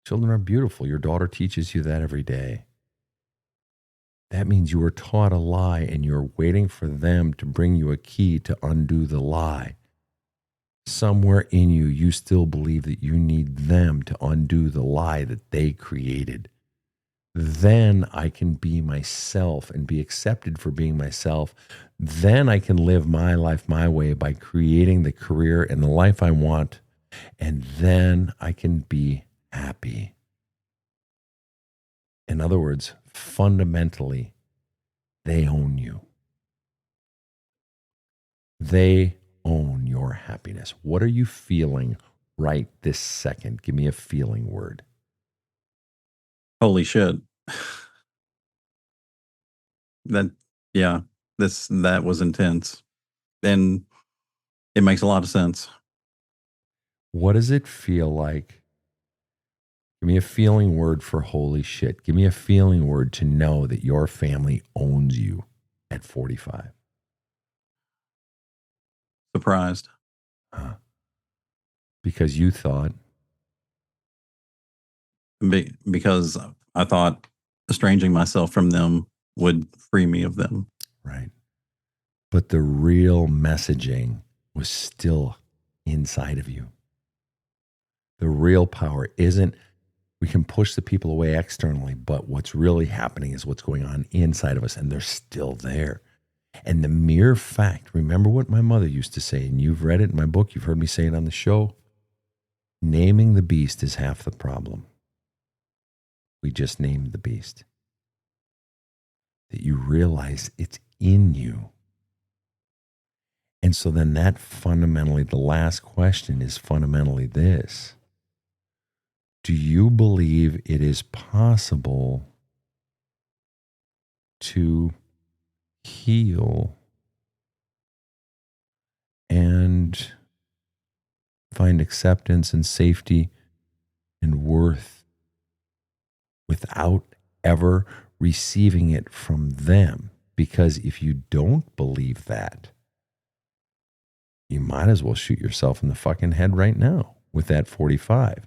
Children are beautiful. Your daughter teaches you that every day. That means you were taught a lie and you're waiting for them to bring you a key to undo the lie. Somewhere in you, you still believe that you need them to undo the lie that they created. Then I can be myself and be accepted for being myself. Then I can live my life my way by creating the career and the life I want. And then I can be happy. In other words, fundamentally, they own you. They own your happiness. What are you feeling right this second? Give me a feeling word. Holy shit. That was intense. And it makes a lot of sense. What does it feel like Give me a feeling word for holy shit. Give me a feeling word to know that your family owns you at 45. Surprised. Because you thought, Because I thought estranging myself from them would free me of them. right. But the real messaging was still inside of you. The real power isn't, we can push the people away externally, but what's really happening is what's going on inside of us, and they're still there. And the mere fact, remember what my mother used to say, and you've read it in my book, you've heard me say it on the show, naming the beast is half the problem. We just named the beast. That you realize it's in you. And so then that fundamentally, the last question is fundamentally this. Do you believe it is possible to heal and find acceptance and safety and worth without ever receiving it from them? Because if you don't believe that, you might as well shoot yourself in the fucking head right now with that 45.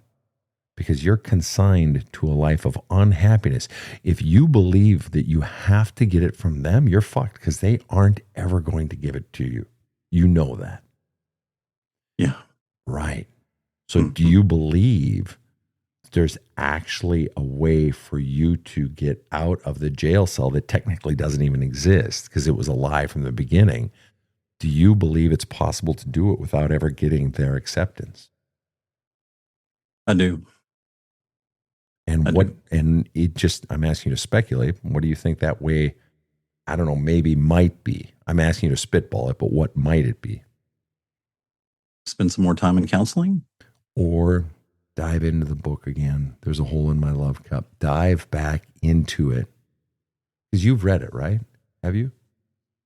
Because you're consigned to a life of unhappiness. If you believe that you have to get it from them, you're fucked, because they aren't ever going to give it to you. You know that. Yeah. Right. So do you believe there's actually a way for you to get out of the jail cell that technically doesn't even exist because it was a lie from the beginning? Do you believe it's possible to do it without ever getting their acceptance? I do. And I'm asking you to speculate. What do you think that way, I don't know, maybe might be? I'm asking you to spitball it, but what might it be? Spend some more time in counseling? Or dive into the book again. There's a hole in my love cup. Dive back into it. Because you've read it, right? Have you?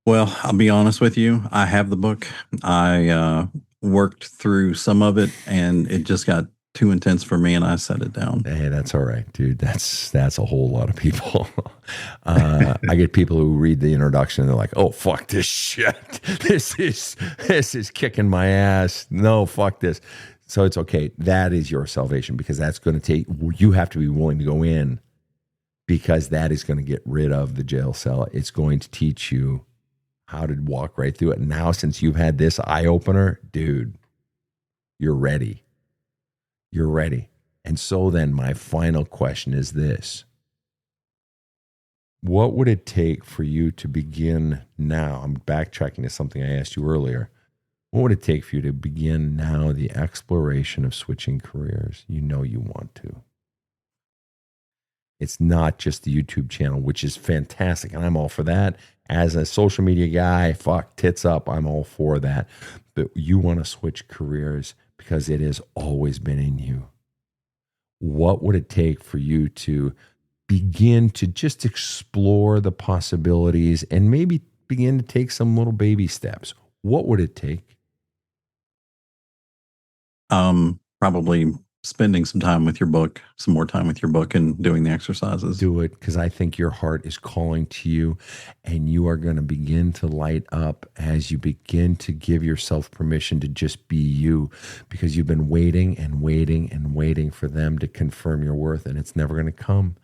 Well, I'll be honest with you. I have the book. I worked through some of it, and it just got too intense for me, and I set it down. Hey, that's all right, dude. That's a whole lot of people. I get people who read the introduction and they're like, "Oh, fuck this shit. This is kicking my ass. No, fuck this." So it's okay. That is your salvation, because that's going to take. You have to be willing to go in, because that is going to get rid of the jail cell. It's going to teach you how to walk right through it. Now, since you've had this eye opener, dude, you're ready. You're ready. And so then my final question is this. What would it take for you to begin now? I'm backtracking to something I asked you earlier. What would it take for you to begin now the exploration of switching careers? You know you want to. It's not just the YouTube channel, which is fantastic, and I'm all for that. As a social media guy, fuck, tits up, I'm all for that. But you want to switch careers because it has always been in you. What would it take for you to begin to just explore the possibilities and maybe begin to take some little baby steps? What would it take? Probably spending some time with your book, some more time with your book, and doing the exercises. Do it, because I think your heart is calling to you, and you are going to begin to light up as you begin to give yourself permission to just be you, because you've been waiting and waiting and waiting for them to confirm your worth, and it's never going to come.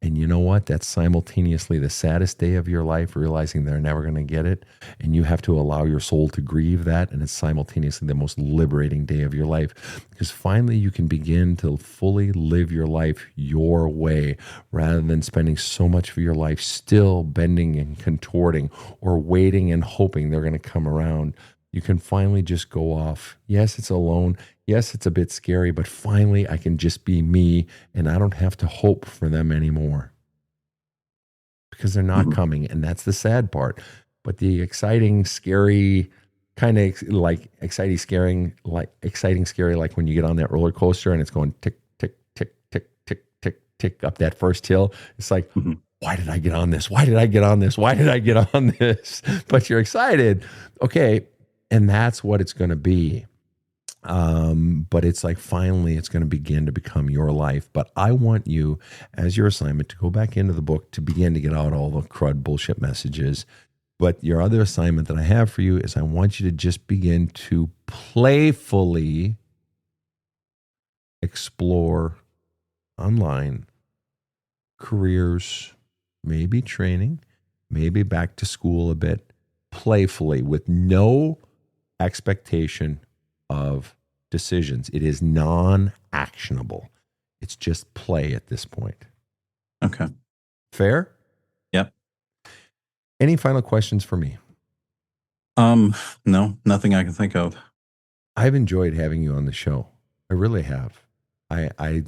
And you know what? That's simultaneously the saddest day of your life, realizing they're never going to get it. And you have to allow your soul to grieve that. And it's simultaneously the most liberating day of your life, because finally you can begin to fully live your life your way, rather than spending so much of your life still bending and contorting or waiting and hoping they're going to come around. You can finally just go off. Yes, it's alone. Yes, it's a bit scary, but finally I can just be me, and I don't have to hope for them anymore, because they're not coming. And that's the sad part. But the exciting, scary, kind of like exciting, scary, like when you get on that roller coaster and it's going tick, tick, tick, tick, tick, tick, tick up that first hill. It's like, why did I get on this? Why did I get on this? Why did I get on this? But you're excited. Okay. And that's what it's going to be. But it's like finally it's going to begin to become your life. But I want you, as your assignment, to go back into the book to begin to get out all the crud bullshit messages. But your other assignment that I have for you is I want you to just begin to playfully explore online careers, maybe training, maybe back to school a bit, playfully with no expectation of decisions. It is non-actionable. It's just play at this point. Okay. Fair? Yep. Any final questions for me? No, nothing I can think of. I've enjoyed having you on the show. I really have. I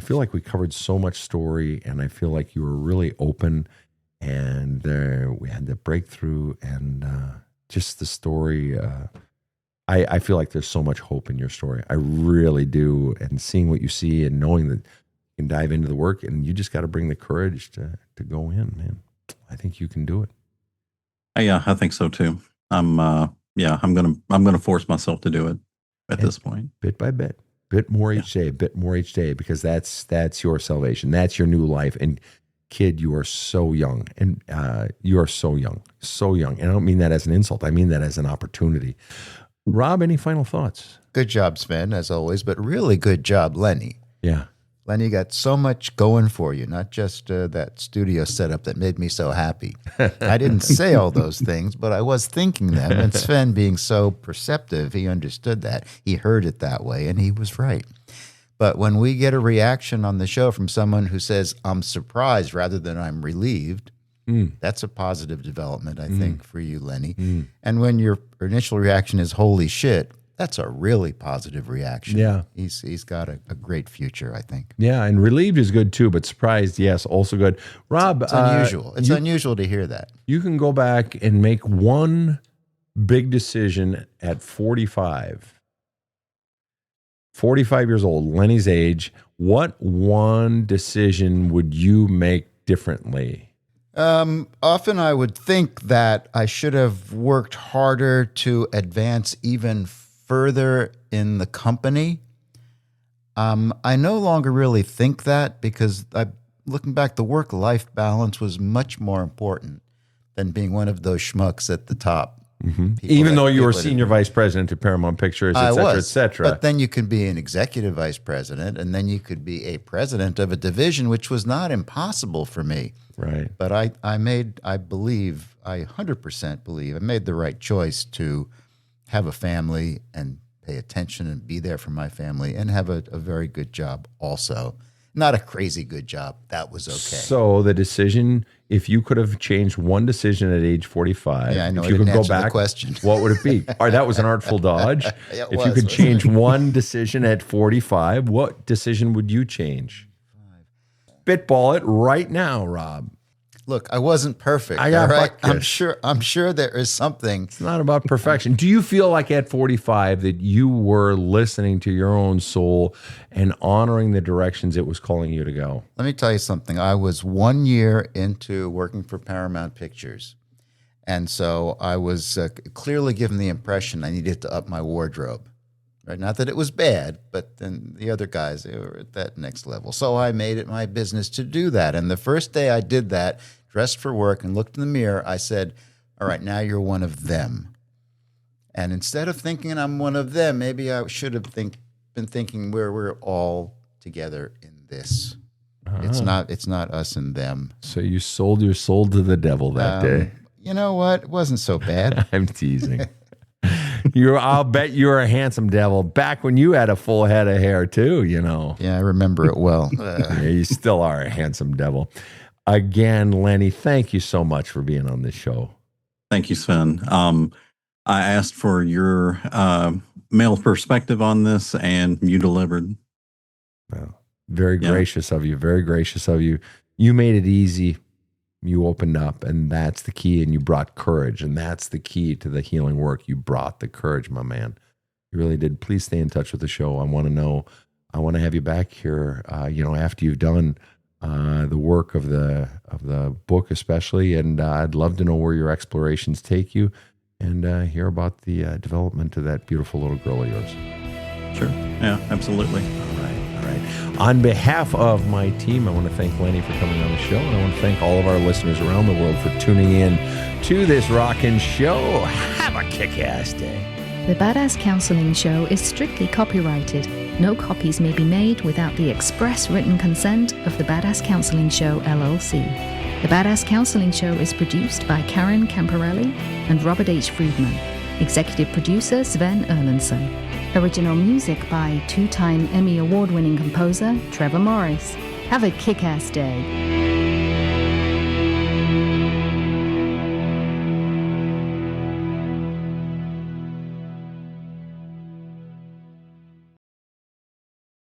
feel like we covered so much story, and I feel like you were really open, and we had the breakthrough, and just the story. I feel like there's so much hope in your story. I really do. And seeing what you see and knowing that you can dive into the work, and you just got to bring the courage to go in, man. I think you can do it. Yeah, I think so too. I'm gonna force myself to do it at this point. Bit by bit, bit more each day, because that's your salvation. That's your new life. And kid, you are so young, and you are so young. And I don't mean that as an insult. I mean that as an opportunity. Rob, any final thoughts? Good job, Sven, as always, but really good job, Lennie. Yeah. Lennie, you got so much going for you, not just that studio setup that made me so happy. I didn't say all those things, but I was thinking them. And Sven, being so perceptive, he understood that. He heard it that way, and he was right. But when we get a reaction on the show from someone who says, I'm surprised rather than I'm relieved, that's a positive development, I think, for you, Lennie. And when your initial reaction is, holy shit, that's a really positive reaction. Yeah. He's got a great future, I think. Yeah, and relieved is good too, but surprised, yes, also good. Rob, It's unusual. It's unusual to hear that. You can go back and make one big decision at 45. 45 years old, Lennie's age. What one decision would you make differently? Often I would think that I should have worked harder to advance even further in the company. I no longer really think that, because looking back, the work-life balance was much more important than being one of those schmucks at the top. Even though you were senior vice president of Paramount Pictures, et cetera, et cetera. But then you could be an executive vice president, and then you could be a president of a division, which was not impossible for me. Right. But I 100% believe I made the right choice to have a family and pay attention and be there for my family and have a very good job also. Not a crazy good job. That was okay. So the decision, if you could have changed one decision at age 45, I know, if you could go back, question. What would it be? All right, that was an artful dodge. If you could wasn't change one decision at 45, what decision would you change? Spitball it right now, Rob. Look, I wasn't perfect. I got all right? butt-kissed. I'm sure there is something. It's not about perfection. Do you feel like at 45 that you were listening to your own soul and honoring the directions it was calling you to go? Let me tell you something. I was 1 year into working for Paramount Pictures. And so I was clearly given the impression I needed to up my wardrobe. Right? Not that it was bad, but then the other guys, they were at that next level. So I made it my business to do that. And the first day I did that, dressed for work and looked in the mirror, I said, all right, now you're one of them. And instead of thinking I'm one of them, maybe I should have been thinking we're all together in this. It's not us and them. So you sold your soul to the devil that day. You know what? It wasn't so bad. I'm teasing. I'll bet you're a handsome devil back when you had a full head of hair too, you know. Yeah, I remember it well. Yeah, you still are a handsome devil. Again, Lennie, thank you so much for being on this show. Thank you, Sven. I asked for your male perspective on this, and you delivered. Well, very gracious of you. Very gracious of you. You made it easy. You opened up, and that's the key, and you brought courage, and that's the key to the healing work. You brought the courage, my man. You really did. Please stay in touch with the show. I want to have you back here, after you've done the work of the book especially, and I'd love to know where your explorations take you and hear about the development of that beautiful little girl of yours. Sure. Yeah, absolutely. All right. On behalf of my team, I want to thank Lennie for coming on the show, and I want to thank all of our listeners around the world for tuning in to this rockin' show. Have a kick-ass day. The Badass Counseling Show is strictly copyrighted. No copies may be made without the express written consent of the Badass Counseling Show, LLC. The Badass Counseling Show is produced by Karen Camparelli and Robert H. Friedman. Executive producer Sven Erlandson. Original music by two-time Emmy Award-winning composer Trevor Morris. Have a kick-ass day.